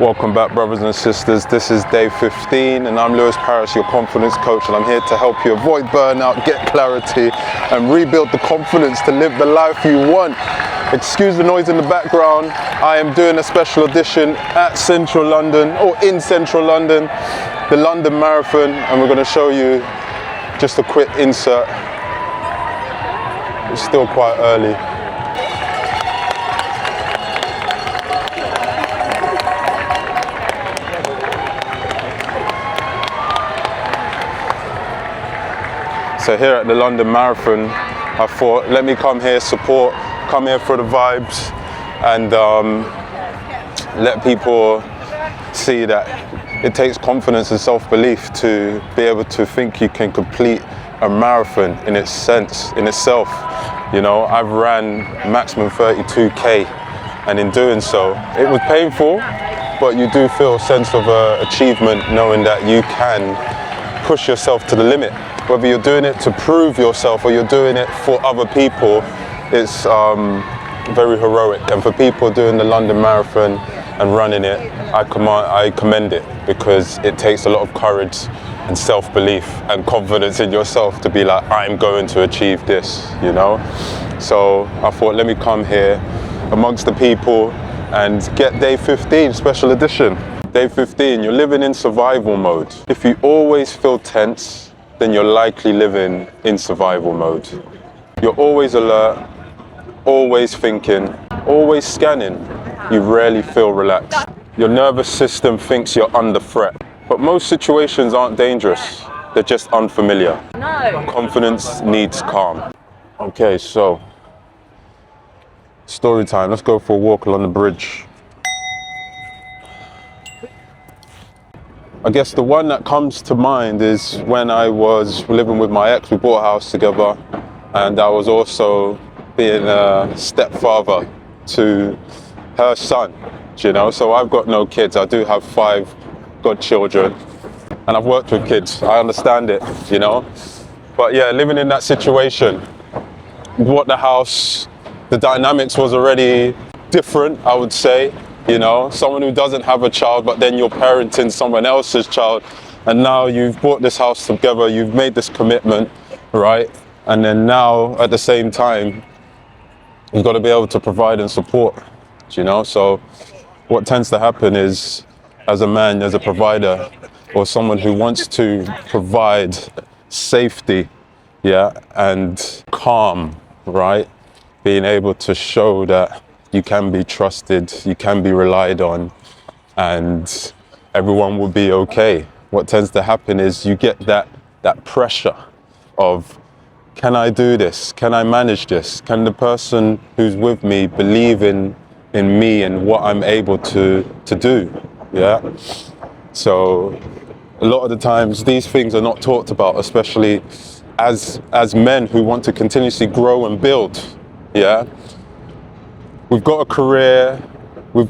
Welcome back, brothers and sisters. This is day 15 and I'm Lewis Parrish, your confidence coach, and I'm here to help you avoid burnout, get clarity and rebuild the confidence to live the life you want. Excuse the noise in the background. I am doing a special edition at Central London, or in Central London, the London Marathon, and we're going to show you just a quick insert. It's still quite early. So here at the London Marathon, I thought, let me come here, support, come here for the vibes, and let people see that it takes confidence and self-belief to be able to think you can complete a marathon in its sense, in itself. You know, I've ran maximum 32K, and in doing so, it was painful, but you do feel a sense of achievement knowing that you can push yourself to the limit. Whether you're doing it to prove yourself or you're doing it for other people, it's very heroic. And for people doing the London Marathon and running it, I commend it, because it takes a lot of courage and self-belief and confidence in yourself to be like, I'm going to achieve this, you know? So I thought, let me come here amongst the people and get day 15, special edition. Day 15, you're living in survival mode. If you always feel tense, then you're likely living in survival mode. You're always alert, always thinking, always scanning. You rarely feel relaxed. Your nervous system thinks you're under threat. But most situations aren't dangerous, they're just unfamiliar. No. Confidence needs calm. Okay, so, story time. Let's go for a walk along the bridge. I guess the one that comes to mind is when I was living with my ex. We bought a house together, and I was also being a stepfather to her son, you know. So I've got no kids. I do have 5 godchildren, and I've worked with kids. I understand it, you know. But yeah, living in that situation, bought the house, the dynamics was already different, I would say. You know, someone who doesn't have a child, but then you're parenting someone else's child, and now you've bought this house together, you've made this commitment, right? And then now, at the same time, you've got to be able to provide and support, you know? So what tends to happen is, as a man, as a provider, or someone who wants to provide safety, yeah, and calm, right? Being able to show that you can be trusted, you can be relied on, and everyone will be okay. What tends to happen is you get that pressure of, can I do this? Can I manage this? Can the person who's with me believe in me and what I'm able to do? Yeah. So a lot of the times these things are not talked about, especially as men who want to continuously grow and build. Yeah. We've got a career, we're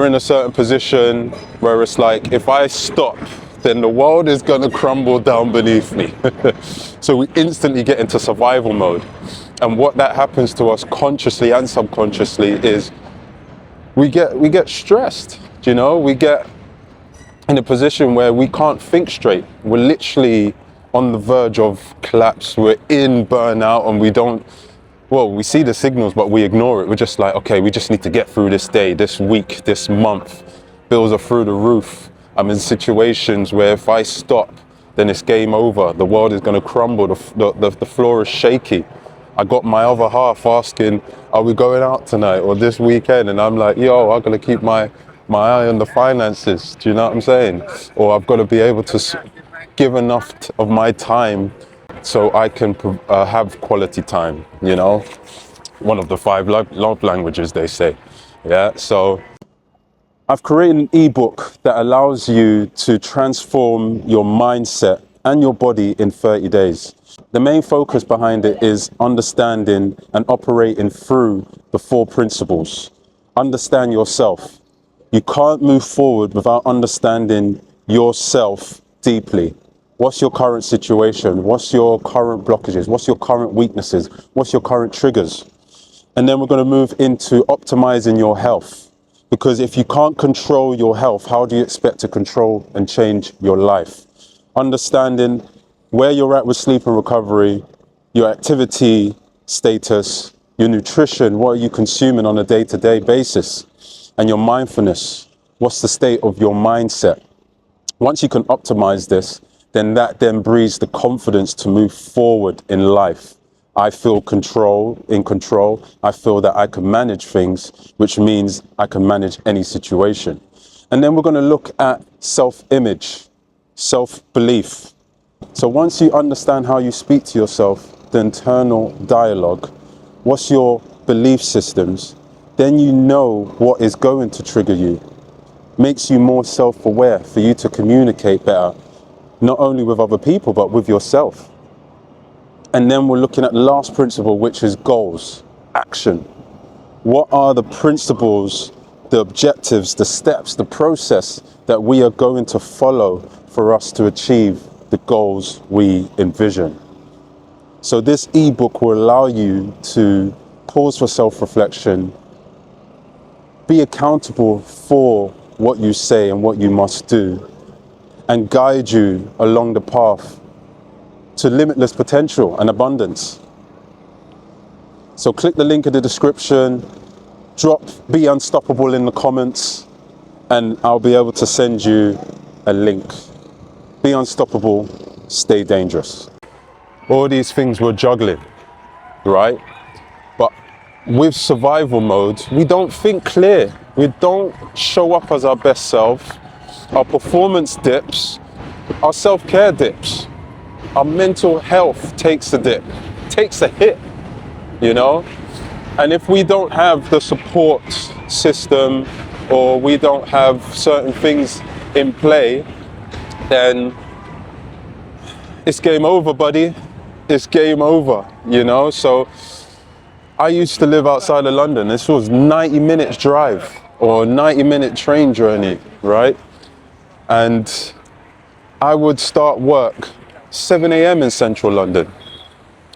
in a certain position where it's like, if I stop, then the world is gonna crumble down beneath me. So we instantly get into survival mode. And what that happens to us consciously and subconsciously is we get stressed, you know? We get in a position where we can't think straight. We're literally on the verge of collapse. We're in burnout, and we see the signals, but we ignore it. We're just like, okay, we just need to get through this day, this week, this month. Bills are through the roof. I'm in situations where if I stop, then it's game over. The world is gonna crumble, the floor is shaky. I got my other half asking, are we going out tonight or this weekend? And I'm like, yo, I've gotta keep my eye on the finances. Do you know what I'm saying? Or I've gotta be able to give enough of my time so I can have quality time, you know? One of the 5 love languages, they say. Yeah, so I've created an ebook that allows you to transform your mindset and your body in 30 days. The main focus behind it is understanding and operating through the 4 principles. Understand yourself. You can't move forward without understanding yourself deeply. What's your current situation? What's your current blockages? What's your current weaknesses? What's your current triggers? And then we're going to move into optimizing your health. Because if you can't control your health, how do you expect to control and change your life? Understanding where you're at with sleep and recovery, your activity status, your nutrition, what are you consuming on a day-to-day basis, and your mindfulness, what's the state of your mindset? Once you can optimize this, then that then breeds the confidence to move forward in life. I feel in control. I feel that I can manage things, which means I can manage any situation. And then we're going to look at self-image, self-belief. So once you understand how you speak to yourself, the internal dialogue, what's your belief systems, then you know what is going to trigger you. Makes you more self-aware for you to communicate better, not only with other people, but with yourself. And then we're looking at the last principle, which is goals, action. What are the principles, the objectives, the steps, the process that we are going to follow for us to achieve the goals we envision? So this ebook will allow you to pause for self-reflection, be accountable for what you say and what you must do, and guide you along the path to limitless potential and abundance. So click the link in the description, drop Be Unstoppable in the comments, and I'll be able to send you a link. Be unstoppable, stay dangerous. All these things we're juggling, right? But with survival mode, we don't think clear. We don't show up as our best self. Our performance dips, our self-care dips. Our mental health takes a dip, takes a hit, you know? And if we don't have the support system, or we don't have certain things in play, then it's game over, buddy. It's game over, you know? So I used to live outside of London. This was 90 minutes drive or 90-minute train journey, right? And I would start work 7 a.m. in central London,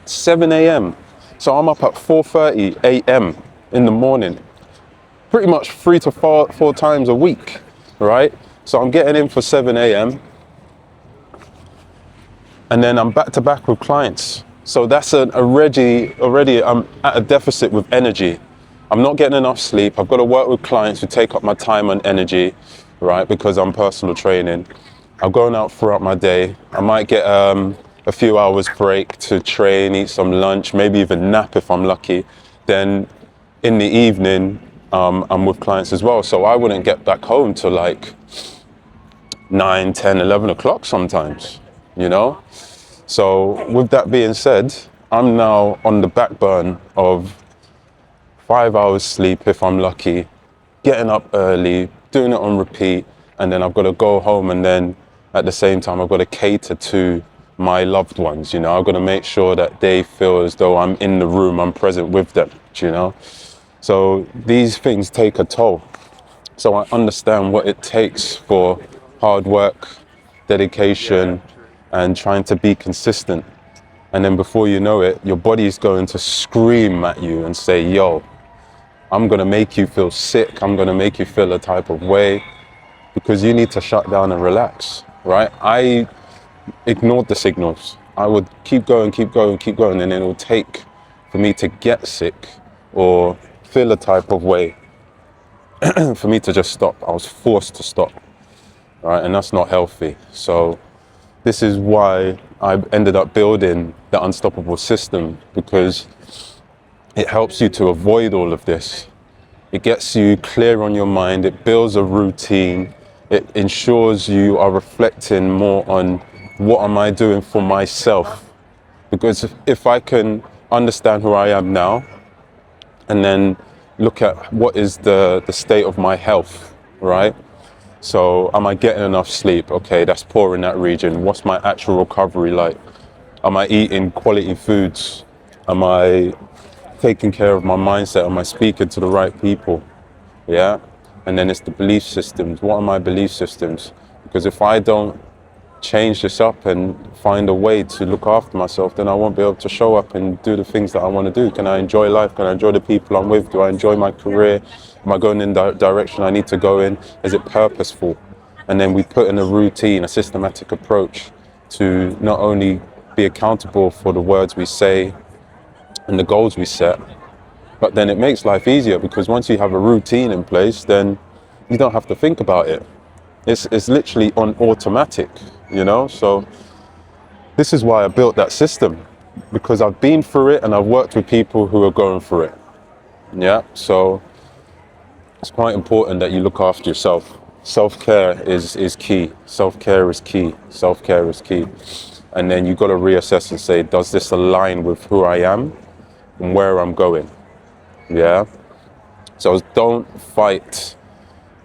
7 a.m. So I'm up at 4:30 a.m. in the morning, pretty much 3 to 4 times a week, right? So I'm getting in for 7 a.m. and then I'm back to back with clients. So that's already I'm at a deficit with energy. I'm not getting enough sleep. I've got to work with clients who take up my time and energy, right? Because I'm personal training. I'm going out throughout my day. I might get a few hours break to train, eat some lunch, maybe even nap if I'm lucky. Then in the evening, I'm with clients as well. So I wouldn't get back home till like 9, 10, 11 o'clock sometimes, you know? So with that being said, I'm now on the backburn of 5 hours sleep if I'm lucky, getting up early, doing it on repeat, and then I've got to go home, and then at the same time I've got to cater to my loved ones, you know. I've got to make sure that they feel as though I'm in the room, I'm present with them, you know. So these things take a toll. So I understand what it takes for hard work, dedication, and trying to be consistent. And then before you know it, your body's going to scream at you and say, yo, I'm going to make you feel sick. I'm going to make you feel a type of way, because you need to shut down and relax, right? I ignored the signals. I would keep going, and then it would take for me to get sick or feel a type of way for me to just stop. I was forced to stop, right? And that's not healthy. So this is why I ended up building the Unstoppable system, because it helps you to avoid all of this. It gets you clear on your mind. It builds a routine. It ensures you are reflecting more on what am I doing for myself. Because if I can understand who I am now, and then look at what is the state of my health, right? So am I getting enough sleep? Okay, that's poor in that region. What's my actual recovery like? Am I eating quality foods? Am I taking care of my mindset? Am I speaking to the right people? Yeah. And then it's the belief systems. What are my belief systems? Because if I don't change this up and find a way to look after myself, then I won't be able to show up and do the things that I want to do. Can I enjoy life? Can I enjoy the people I'm with? Do I enjoy my career? Am I going in the direction I need to go in? Is it purposeful? And then we put in a routine, a systematic approach to not only be accountable for the words we say and the goals we set, but then it makes life easier, because once you have a routine in place, then you don't have to think about it. It's literally on automatic, you know? So this is why I built that system, because I've been through it and I've worked with people who are going through it. Yeah, so it's quite important that you look after yourself. Self-care is key. Self-care is key. Self-care is key. And then you've got to reassess and say, does this align with who I am and where I'm going? Yeah. So don't fight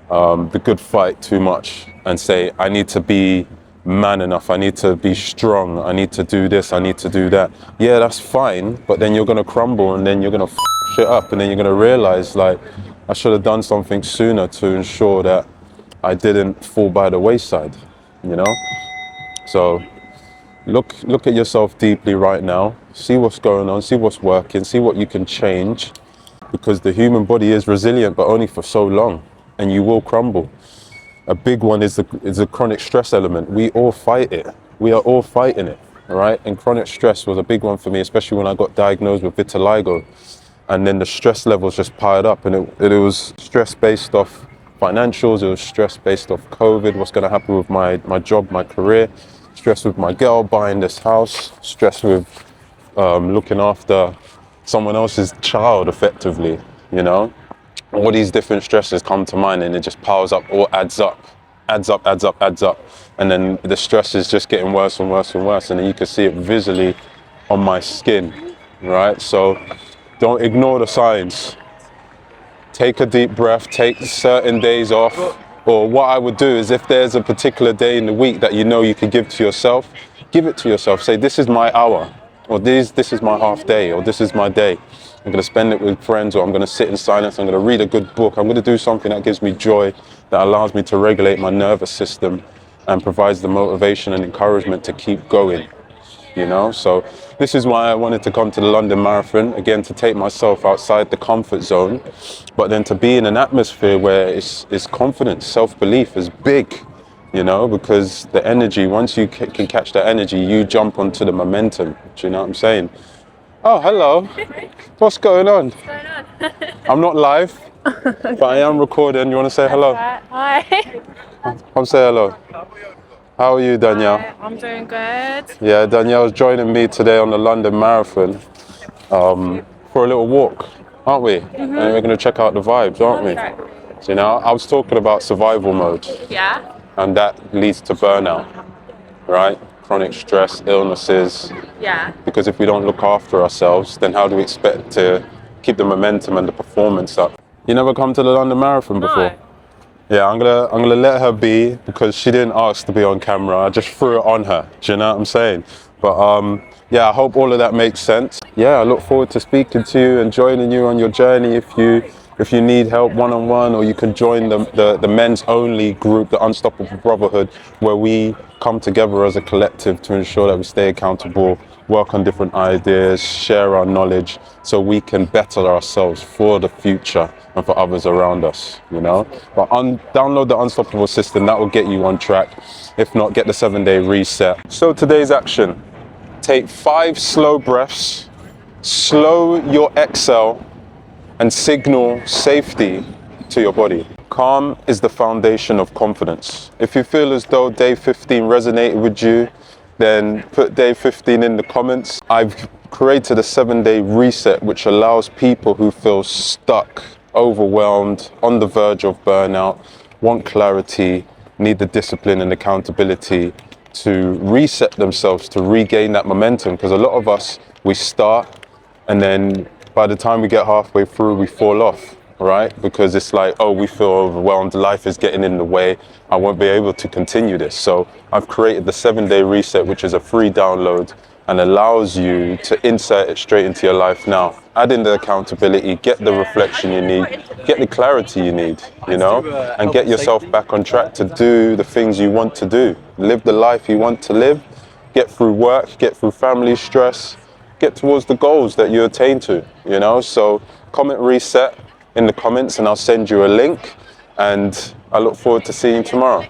the good fight too much and say, I need to be man enough, I need to be strong, I need to do this, I need to do that. Yeah, that's fine, but then you're going to crumble, and then you're going to shit up, and then you're going to realize, like, I should have done something sooner to ensure that I didn't fall by the wayside, you know? So look at yourself deeply right now, see what's going on, see what's working, see what you can change, because the human body is resilient, but only for so long, and you will crumble. A big one is the chronic stress element. We all fight it. We are all fighting it, all right? And chronic stress was a big one for me, especially when I got diagnosed with vitiligo. And then the stress levels just piled up, and it was stress based off financials, it was stress based off COVID, what's gonna happen with my job, my career, stress with my girl buying this house, stress with looking after someone else's child effectively, you know? All these different stresses come to mind, and it just piles up, or adds up. And then the stress is just getting worse and worse and worse. And then you can see it visually on my skin, right? So don't ignore the signs. Take a deep breath, take certain days off. Or what I would do is, if there's a particular day in the week that you know you could give to yourself, give it to yourself. Say, this is my hour, or this is my half day, or this is my day. I'm going to spend it with friends, or I'm going to sit in silence, I'm going to read a good book, I'm going to do something that gives me joy, that allows me to regulate my nervous system and provides the motivation and encouragement to keep going, you know? So this is why I wanted to come to the London Marathon, again, to take myself outside the comfort zone, but then to be in an atmosphere where it's confidence, self-belief is big, you know, because the energy, once you can catch that energy, you jump onto the momentum, do you know what I'm saying? Oh, hello. What's going on? What's going on? I'm not live, but I am recording. You want to say hello? Hi. Come say hello. How are you, Danielle? Hi, I'm doing good. Yeah, Danielle's joining me today on the London Marathon for a little walk, aren't we? And we're going to check out the vibes, aren't we? Okay. So, you know, I was talking about survival mode, Yeah. and that leads to burnout, right? Chronic stress, illnesses. Yeah. Because if we don't look after ourselves, then how do we expect to keep the momentum and the performance up? You never come to the London Marathon before? No. Yeah, I'm gonna let her be, because she didn't ask to be on camera. I just threw it on her. Do you know what I'm saying? But yeah, I hope all of that makes sense. Yeah, I look forward to speaking to you and joining you on your journey. If you need help one-on-one, or you can join the men's only group, the Unstoppable Brotherhood, where we come together as a collective to ensure that we stay accountable, work on different ideas, share our knowledge, so we can better ourselves for the future and for others around us, you know? But download the Unstoppable system, that will get you on track. If not, get the 7-day reset. So today's action: take 5 slow breaths, slow your exhale, and signal safety to your body. Calm is the foundation of confidence. If you feel as though day 15 resonated with you, then put day 15 in the comments. I've created a 7-day reset, which allows people who feel stuck, overwhelmed, on the verge of burnout, want clarity, need the discipline and accountability to reset themselves, to regain that momentum. Because a lot of us, we start, and then by the time we get halfway through, we fall off, right? Because it's like, oh, we feel overwhelmed, life is getting in the way, I won't be able to continue this. So I've created the 7-day reset, which is a free download, and allows you to insert it straight into your life now. Add in the accountability, get the reflection you need, get the clarity you need, you know, and get yourself back on track to do the things you want to do. Live the life you want to live, get through work, get through family stress, get towards the goals that you attain to, you know. So comment reset in the comments and I'll send you a link, and I look forward to seeing you tomorrow.